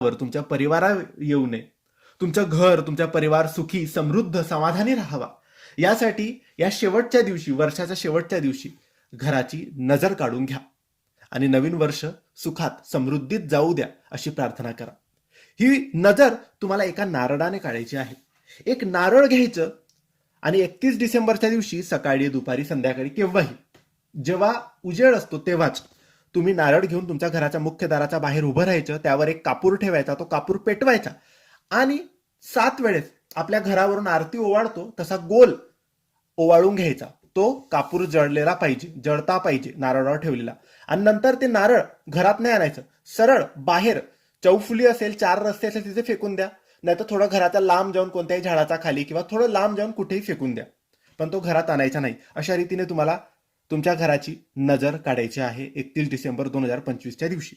वर तुमच्या परिवारावर येऊ नये. तुमचं घर, तुमचा परिवार सुखी, समृद्ध, समाधानी राहावा यासाठी या शेवटच्या दिवशी, वर्षाच्या शेवटच्या दिवशी घराची नजर काढून घ्या आणि नवीन वर्ष सुखात समृद्धीत जाऊ द्या अशी प्रार्थना करा. ही नजर तुम्हाला एका नारळाने काढायची आहे. एक नारळ घ्यायचं आणि 31 डिसेंबरच्या दिवशी सकाळी, दुपारी, संध्याकाळी केव्हाही, जेव्हा उजेड असतो तेव्हाच तुम्ही नारळ घेऊन तुमच्या घराच्या मुख्य दाराच्या बाहेर उभं राहायचं. त्यावर एक कापूर ठेवायचा, तो कापूर पेटवायचा आणि 7 वेळेस आपल्या घरावरून आरती ओवाळतो तसा गोल ओवाळून घ्यायचा. तो कापूर जळलेला पाहिजे, जळता पाहिजे नारळावर ठेवलेला. आणि नंतर ते नारळ घरात नाही आणायचं, सरळ बाहेर चौफुली असेल, 4 रस्ते असेल तिथे फेकून द्या, नाहीतर थोडं घराच्या लांब जाऊन कोणत्याही झाडाचा खाली किंवा थोडं लांब जाऊन कुठेही फेकून द्या, पण तो घरात आणायचा नाही. अशा रीतीने तुम्हाला तुमच्या घराची नजर काढायची आहे 31 डिसेंबर 2025च्या दिवशी.